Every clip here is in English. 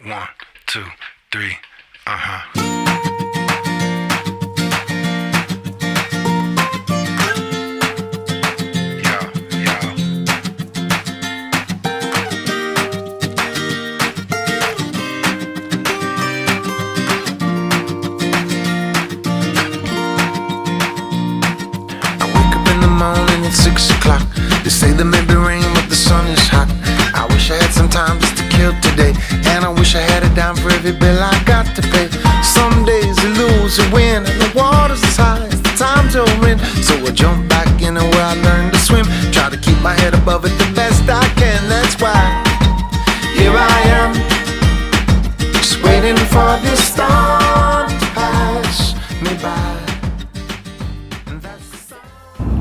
1, 2, 3, uh-huh. Morning at 6 o'clock. They say there may be rain, but the sun is hot. I wish I had some time just to kill today, and I wish I had a dime for every bill I got to pay. Some days you lose, you win, and the water's as high as the times you're in. So I jump back in where I learned to swim. Try to keep my head above it the best I can. That's why here I am, just waiting for this storm to pass me by.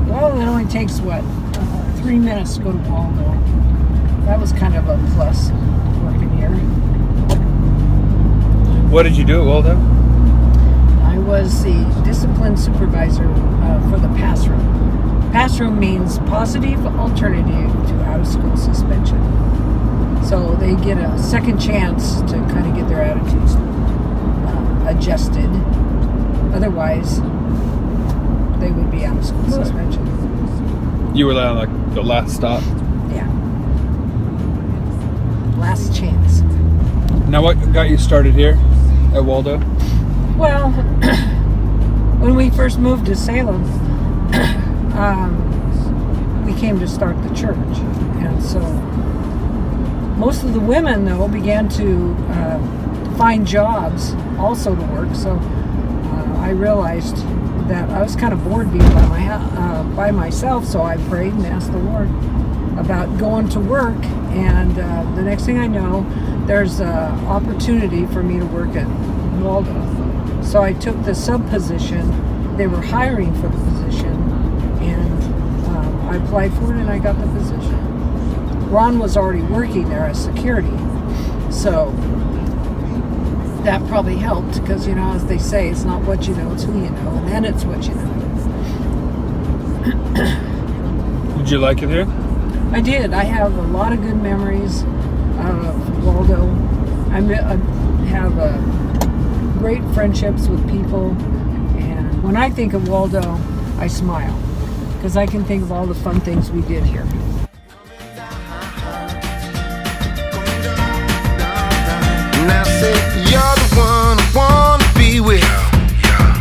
Well, it only takes, 3 minutes to go to Waldo. That was kind of a plus working here. What did you do at Waldo? I was the discipline supervisor for the pass room. Pass room means positive alternative to out-of-school suspension. So they get a second chance to kind of get their attitudes adjusted. Otherwise, they would be out of school suspension. You were on like the last stop? Yeah. Last chance. Now what got you started here at Waldo? Well, when we first moved to Salem, we came to start the church. And so most of the women, though, began to find jobs also to work. So I realized that I was kind of bored being by myself, so I prayed and asked the Lord about going to work, and the next thing I know, there's an opportunity for me to work at Waldo. So I took the sub position. They were hiring for the position, and I applied for it and I got the position. Ron was already working there as security, so that probably helped, because, you know, as they say, it's not what you know, it's who you know, and then it's what you know. Did you like it here? I did. I have a lot of good memories of Waldo. I have great friendships with people, and when I think of Waldo, I smile, because I can think of all the fun things we did here. You're the one I wanna be with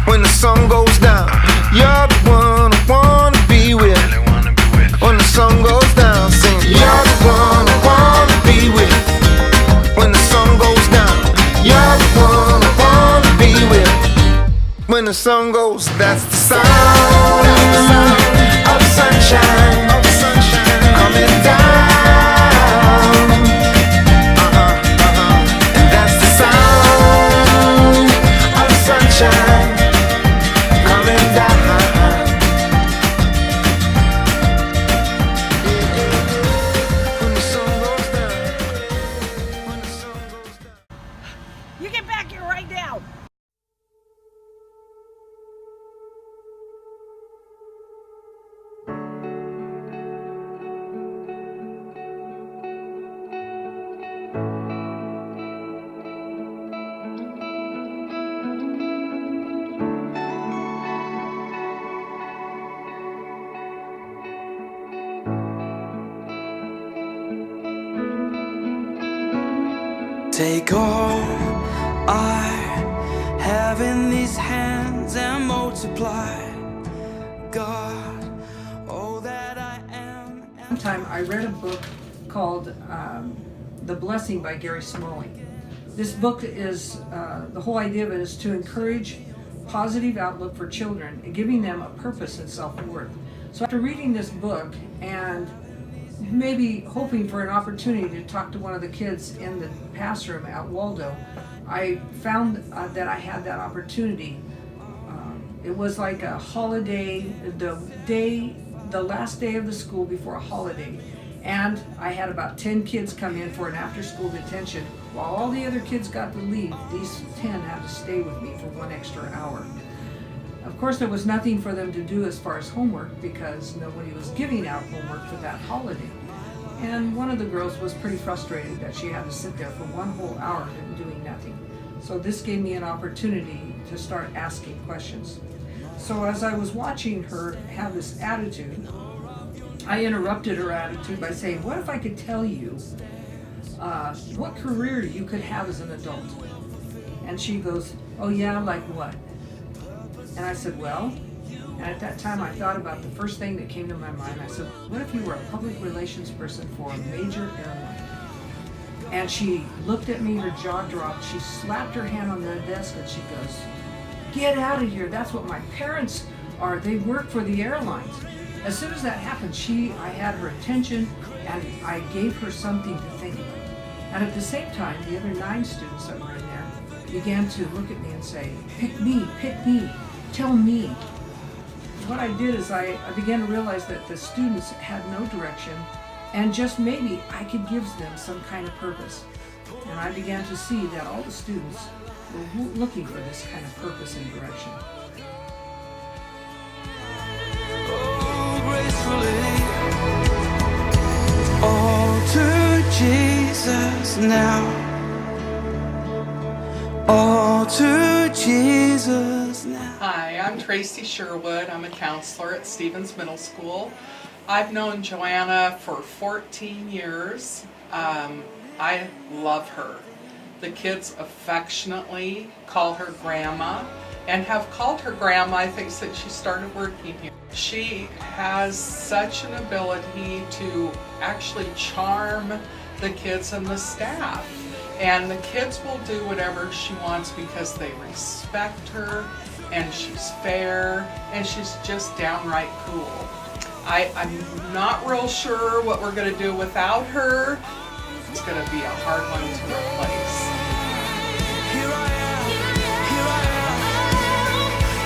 when the sun goes down. You're the one I wanna be with when the sun goes down. Sing, you're the one I wanna be with when the sun goes down. You're the one I wanna be with when the sun goes. That's the sound of sunshine coming down. You get back here right now. Take all I have in these hands and multiply, God, all that I am. One time I read a book called The Blessing by Gary Smalley. This book is, the whole idea of it is to encourage positive outlook for children and giving them a purpose and self-worth. So after reading this book and maybe hoping for an opportunity to talk to one of the kids in the pass room at Waldo, I found that I had that opportunity. It was like a holiday, the last day of the school before a holiday, and I had about 10 kids come in for an after-school detention. While all the other kids got to leave, these 10 had to stay with me for 1 extra hour. Of course, there was nothing for them to do as far as homework, because nobody was giving out homework for that holiday. And one of the girls was pretty frustrated that she had to sit there for 1 whole hour doing nothing. So this gave me an opportunity to start asking questions. So as I was watching her have this attitude, I interrupted her attitude by saying, what if I could tell you what career you could have as an adult? And she goes, oh yeah, like what? And I said, well, and at that time I thought about the first thing that came to my mind. I said, what if you were a public relations person for a major airline? And she looked at me, her jaw dropped, she slapped her hand on the desk and she goes, get out of here, that's what my parents are, they work for the airlines. As soon as that happened, I had her attention and I gave her something to think about. And at the same time, the other 9 students that were in there began to look at me and say, pick me, tell me. What I did is I began to realize that the students had no direction and just maybe I could give them some kind of purpose. And I began to see that all the students were looking for this kind of purpose and direction. All to Jesus now. All to Jesus now. Hi, I'm Tracy Sherwood. I'm a counselor at Stevens Middle School. I've known Joanna for 14 years. I love her. The kids affectionately call her Grandma and have called her Grandma, I think, since she started working here. She has such an ability to actually charm the kids and the staff. And the kids will do whatever she wants because they respect her and she's fair and she's just downright cool. I'm not real sure what we're going to do without her. It's going to be a hard one to replace. Here I am,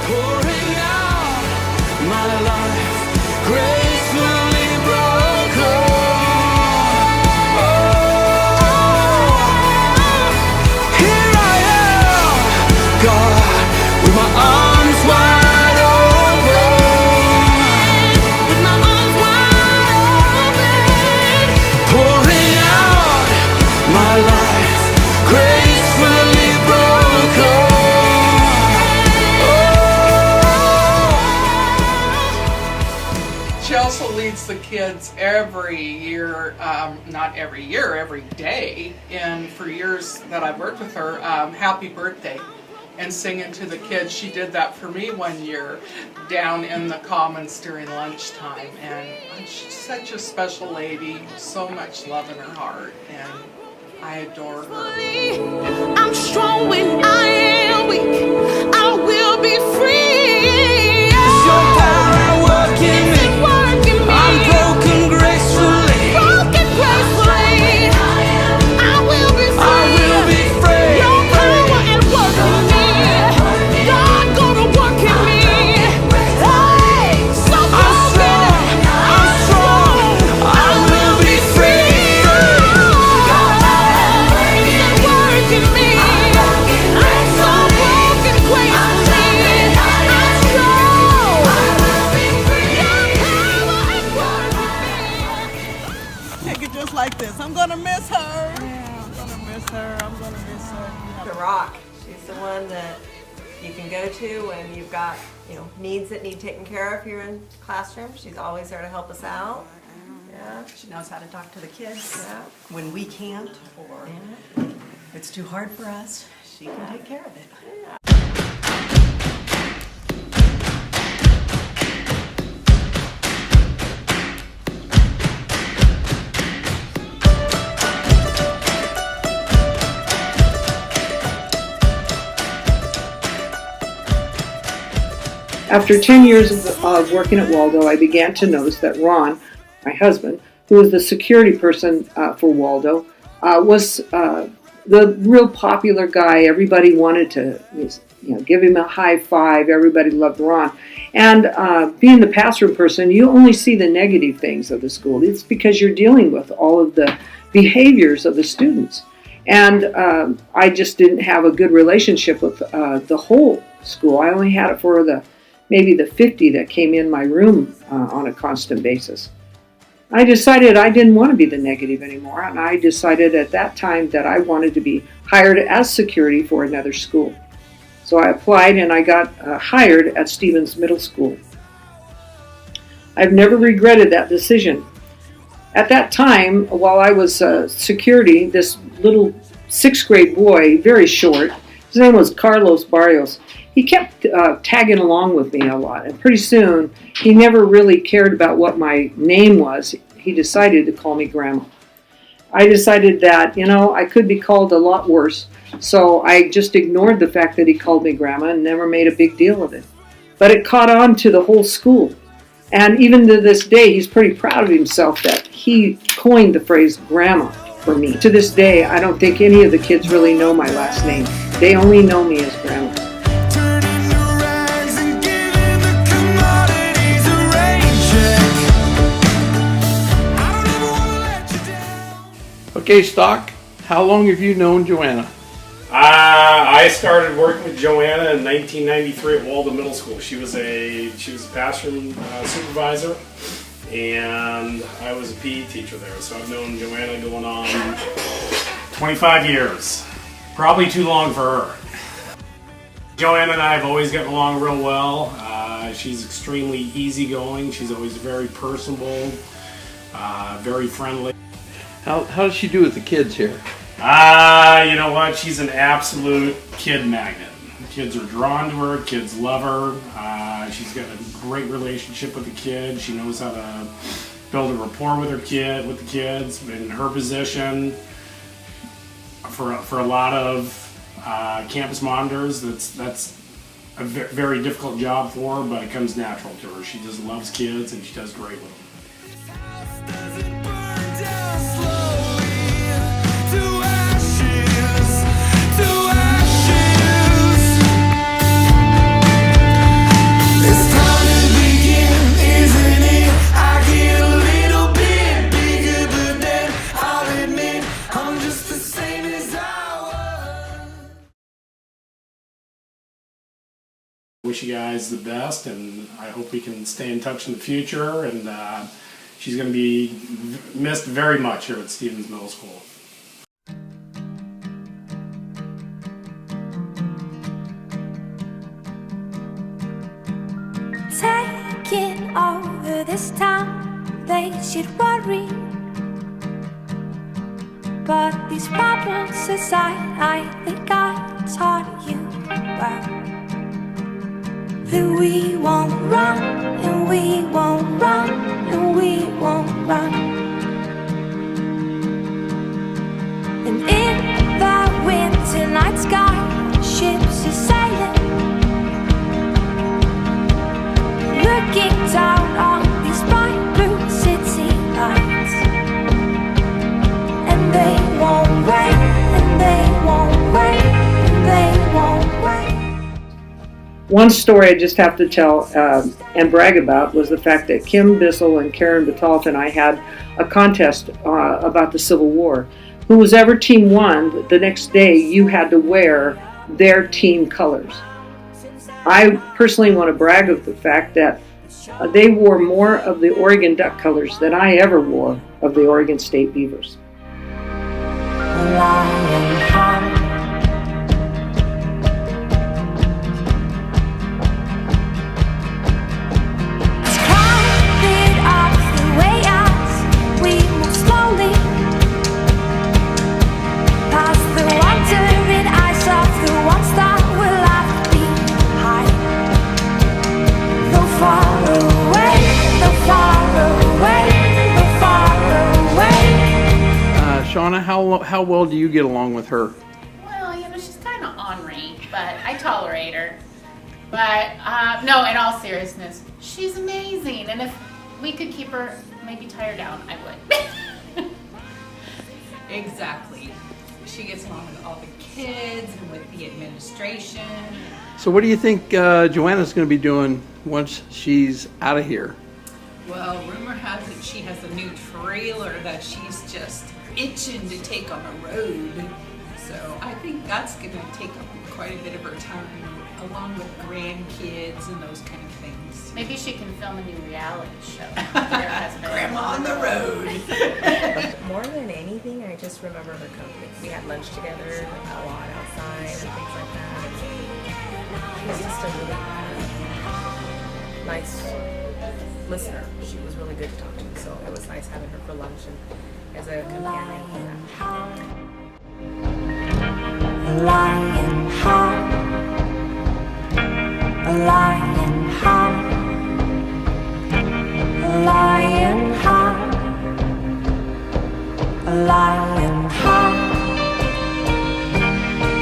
pouring out my life, gracefully broken. Here I am, God, with my arms wide open, with my arms wide open, pouring out my life, gracefully broken. She also leads the kids every year, not every year, every day, and for years that I've worked with her, happy birthday, and singing to the kids. She did that for me one year down in the Commons during lunchtime, and she's such a special lady, so much love in her heart, and I adore her. I'm strong when I am weak. I will be free. Your power working me. I'm broken gracefully. Broken gracefully. I will be free. I will be free. Your power at work in me. God gonna work in me. Hey, so I'm strong. I'm strong. I will be free. work in me. I'm so broken gracefully. I'm strong. Your power at work in me. Take it just like this. I'm gonna miss her. Yeah, I'm gonna miss her. I'm gonna miss her. The rock. She's the one that you can go to when you've got, needs that need taken care of here in classroom. She's always there to help us out. Yeah. She knows how to talk to the kids Yeah. when we can't, or it's too hard for us. She can take care of it. After 10 years of working at Waldo, I began to notice that Ron, my husband, who was the security person for Waldo, was the real popular guy. Everybody wanted to give him a high five. Everybody loved Ron. And being the pastoral person, you only see the negative things of the school. It's because you're dealing with all of the behaviors of the students. And I just didn't have a good relationship with the whole school. I only had it for maybe the 50 that came in my room on a constant basis. I decided I didn't want to be the negative anymore, and I decided at that time that I wanted to be hired as security for another school. So I applied and I got hired at Stevens Middle School. I've never regretted that decision. At that time, while I was security, this little 6th grade boy, very short, his name was Carlos Barrios, he kept tagging along with me a lot. And pretty soon, he never really cared about what my name was. He decided to call me Grandma. I decided that, I could be called a lot worse. So I just ignored the fact that he called me Grandma and never made a big deal of it. But it caught on to the whole school. And even to this day, he's pretty proud of himself that he coined the phrase Grandma for me. To this day, I don't think any of the kids really know my last name. They only know me as Grandma. Okay, Stock, how long have you known Joanna? I started working with Joanna in 1993 at Walden Middle School. She was a classroom supervisor, and I was a PE teacher there. So I've known Joanna going on 25 years. Probably too long for her. Joanna and I have always gotten along real well. She's extremely easygoing. She's always very personable, very friendly. How does she do with the kids here? You know what? She's an absolute kid magnet. Kids are drawn to her. Kids love her. She's got a great relationship with the kids. She knows how to build a rapport with the kids. In her position, for a lot of campus monitors, that's a very difficult job for her, but it comes natural to her. She just loves kids, and she does great with them. Wish you guys the best, and I hope we can stay in touch in the future. And she's going to be missed very much here at Stevens Middle School. Taking over this town, they should worry. But these problems aside, I think I taught you well. That we won't run, and we won't run, and we won't run. And in the winter night sky, ships are sailing, looking down on these bright blue city lights. And they won't wait, and they won't wait, and they won't wait. One story I just have to tell and brag about was the fact that Kim Bissell and Karen Batalt and I had a contest about the Civil War. Whoever team won, the next day you had to wear their team colors. I personally want to brag of the fact that they wore more of the Oregon Duck colors than I ever wore of the Oregon State Beavers. Shauna, how well do you get along with her? Well, she's kind of ornery, but I tolerate her. But no, in all seriousness, she's amazing. And if we could keep her maybe tired down, I would. Exactly. She gets along with all the kids and with the administration. So what do you think Joanna's going to be doing once she's out of here? Well, rumor has it she has a new trailer that she's just itching to take on the road. So I think that's going to take up quite a bit of her time, along with grandkids and those kind of things. Maybe she can film a new reality show. with her husband. Grandma on the road. More than anything, I just remember her company. We had lunch together a lot outside and things like that. She was just a really nice listener. She was really good to talk to, so it was nice having her for lunch and as a companion for that. A lion heart, a lion heart, a lion heart, a lion heart,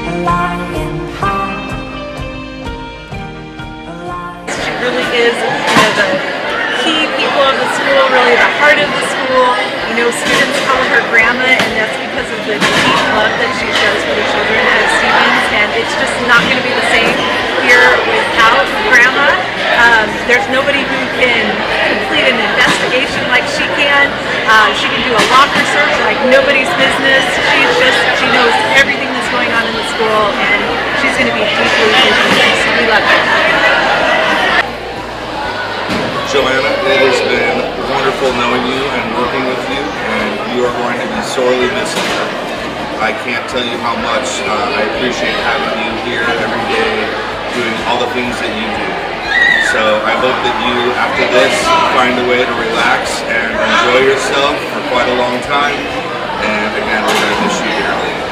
a lion heart, a lion. She really is, the key people of the school, really the heart of the school. Students call her grandma, and that's because of the deep love that she shows for the children at Stevens, and it's just not going to be the same here without grandma. There's nobody who can complete an investigation like she can. She can do a locker search like nobody's business. She knows everything that's going on in the school, and she's going to be deeply influenced. So we love her. Joanna, it has been wonderful knowing you and working with you, and you are going to be sorely missed here. I can't tell you how much I appreciate having you here every day, doing all the things that you do. So I hope that you, after this, find a way to relax and enjoy yourself for quite a long time, and again, we're going to miss you dearly.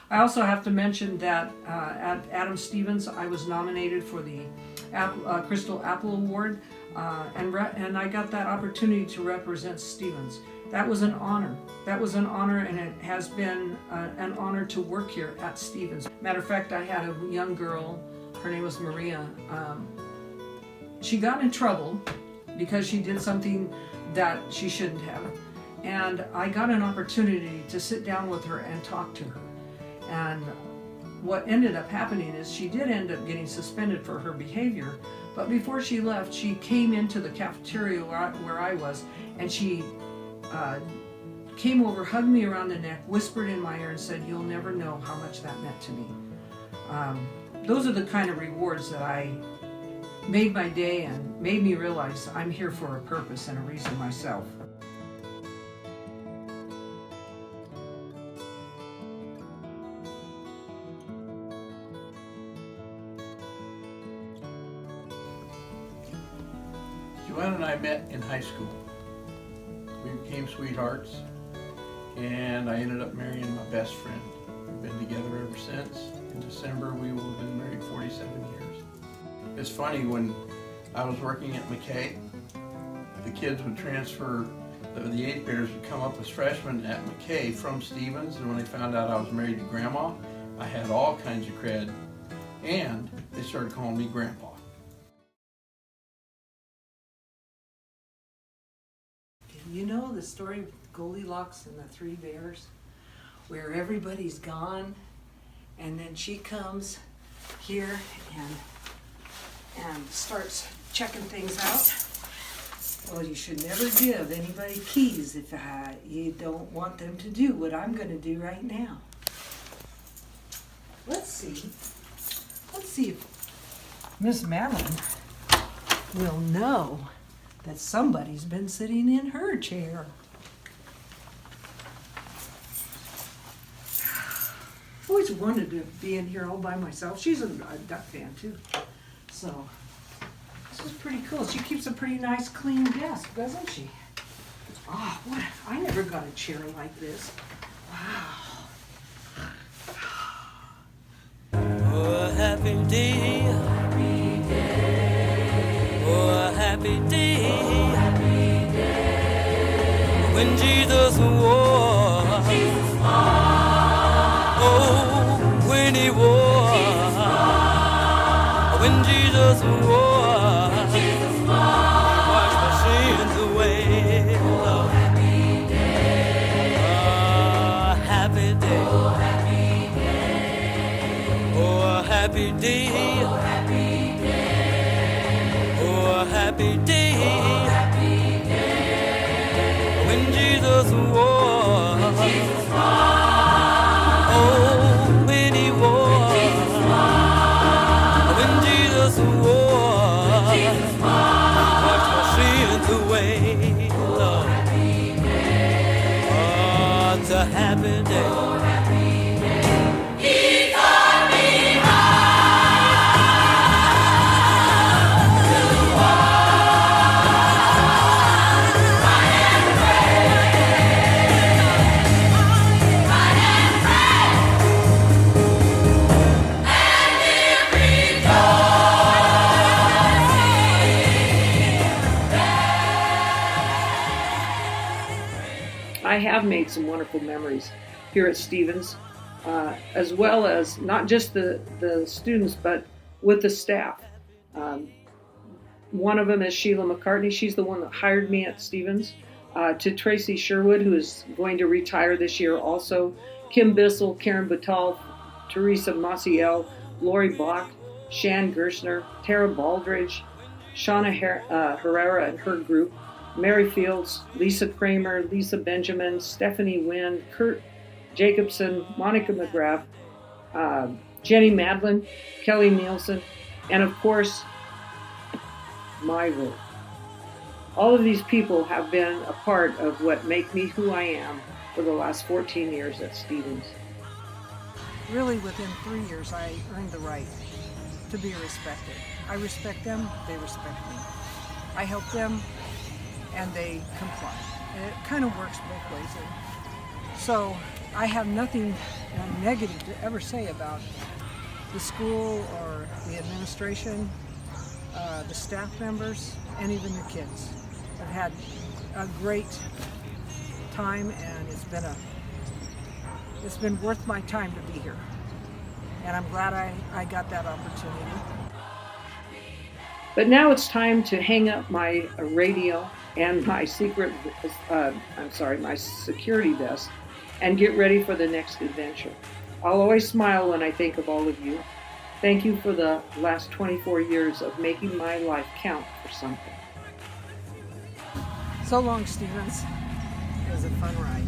I also have to mention that at Adam Stevens, I was nominated for the Crystal Apple Award, and I got that opportunity to represent Stevens. That was an honor. That was an honor, and it has been an honor to work here at Stevens. Matter of fact, I had a young girl, her name was Maria. She got in trouble because she did something that she shouldn't have. And I got an opportunity to sit down with her and talk to her. And what ended up happening is she did end up getting suspended for her behavior, but before she left, she came into the cafeteria where I was, and she came over, hugged me around the neck, whispered in my ear and said, "You'll never know how much that meant to me." Those are the kind of rewards that I made my day and made me realize I'm here for a purpose and a reason myself. Joanna and I met in high school. We became sweethearts, and I ended up marrying my best friend. We've been together ever since. In December, we will have been married 47 years. It's funny, when I was working at McKay, the kids would transfer, the 8th graders would come up as freshmen at McKay from Stevens, and when they found out I was married to Grandma, I had all kinds of cred, and they started calling me Grandpa. You know the story of Goldilocks and the 3 bears, where everybody's gone, and then she comes here and starts checking things out. Well, you should never give anybody keys if you don't want them to do what I'm going to do right now. Let's see if Miss Madeline will know that somebody's been sitting in her chair. I've always wanted to be in here all by myself. She's a duck fan too. So this is pretty cool. She keeps a pretty nice clean desk, doesn't she? Oh, what? I never got a chair like this. Wow. Oh, a happy day. Oh, a happy day. When Jesus wore. Oh, when he wore. When Jesus wore. Washed my sins away. Oh, happy day. happy day. Oh, happy day. Oh, a happy day. Oh, happy day. When Jesus was. When Jesus was. Oh, when he was. Jesus was. When Jesus was. When Jesus was. Washed my sins away, Lord. Oh, happy day. Oh, it's a happy day. Oh, happy day. He taught me how. I have made some wonderful memories here at Stevens, as well as not just the students, but with the staff. One of them is Sheila McCartney. She's the one that hired me at Stevens. To Tracy Sherwood, who is going to retire this year also. Kim Bissell, Karen Batal, Teresa Maciel, Lori Bach, Shan Gershner, Tara Baldridge, Shauna Herrera and her group, Mary Fields, Lisa Kramer, Lisa Benjamin, Stephanie Wynn, Kurt Jacobson, Monica McGrath, Jenny Madlin, Kelly Nielsen, and of course, my work. All of these people have been a part of what make me who I am for the last 14 years at Stevens. Really, within 3 years, I earned the right to be respected. I respect them, they respect me. I help them, and they comply. And it kind of works both ways. And so I have nothing negative to ever say about the school or the administration, the staff members, and even the kids. I've had a great time, and it's been worth my time to be here. And I'm glad I got that opportunity. But now it's time to hang up my radio and my my security vest and get ready for the next adventure. I'll always smile when I think of all of you. Thank you for the last 24 years of making my life count for something. So long, Stevens. It was a fun ride.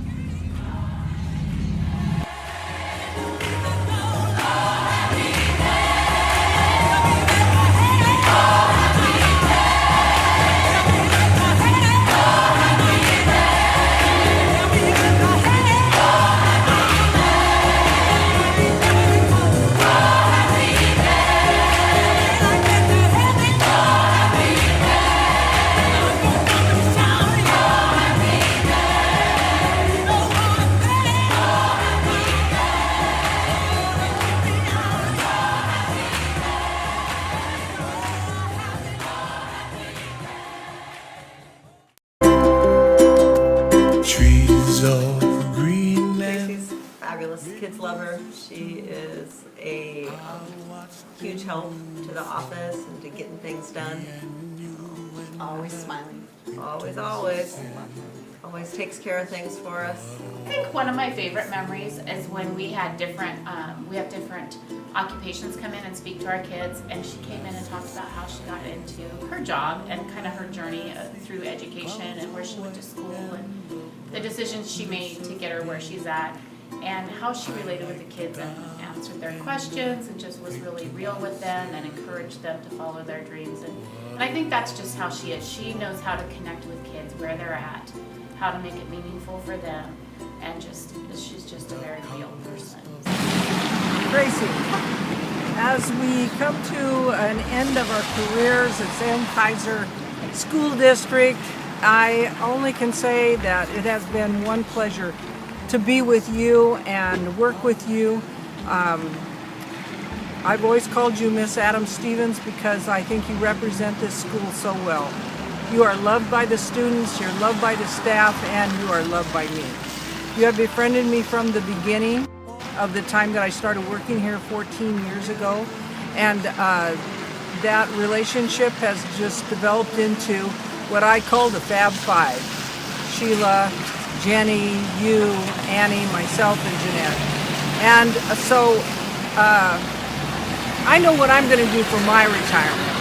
Kids love her. She is a huge help to the office and to getting things done. Always smiling. Always, always. Always takes care of things for us. I think one of my favorite memories is when we have different occupations come in and speak to our kids, and she came in and talked about how she got into her job and kind of her journey through education and where she went to school and the decisions she made to get her where she's at, and how she related with the kids and answered their questions and just was really real with them and encouraged them to follow their dreams. And I think that's just how she is. She knows how to connect with kids where they're at, how to make it meaningful for them, and she's just a very real person. Tracy, as we come to an end of our careers at Sam Kaiser School District, I only can say that it has been one pleasure to be with you and work with you. I've always called you Miss Adams Stevens because I think you represent this school so well. You are loved by the students, you're loved by the staff, and you are loved by me. You have befriended me from the beginning of the time that I started working here 14 years ago, and that relationship has just developed into what I call the Fab Five. Sheila, Jenny, you, Annie, myself, and Jeanette. And so I know what I'm going to do for my retirement.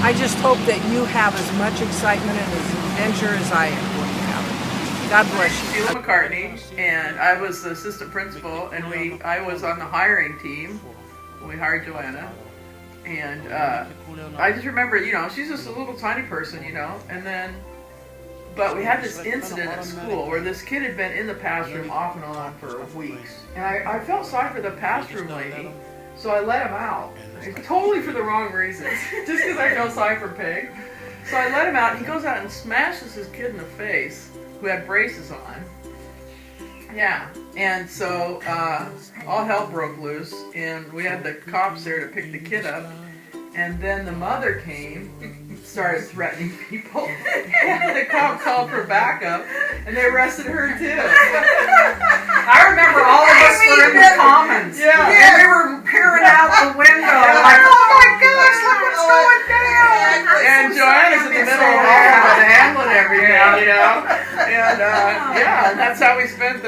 I just hope that you have as much excitement and as adventure as I am going to have. God bless you. Sheila McCartney, and I was the assistant principal, and I was on the hiring team. We hired Joanna, and I just remember, she's just a little tiny person, but we had this incident at school where this kid had been in the past room off and on for weeks, and I felt sorry for the past room lady, so I let him out, totally for the wrong reasons, just because I felt sorry for Peg. So I let him out, and he goes out and smashes this kid in the face who had braces on. Yeah, and so all hell broke loose, and we had the cops there to pick the kid up, and then the mother came, started threatening people, and the cop called for backup, and they arrested her too. I remember all of us were in the commons, and we were peering out the window, like, oh my gosh, look what's going down! And Joanna's in the middle of all of it, handling everything, and that's how we spent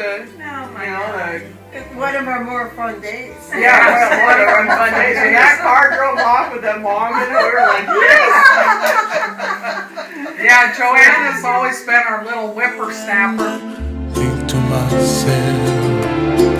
one of our more fun days. Yeah, one of our fun days. When that car drove off with them long, we were like, yes! Yeah, Joanna's always been our little whippersnapper. Think to myself,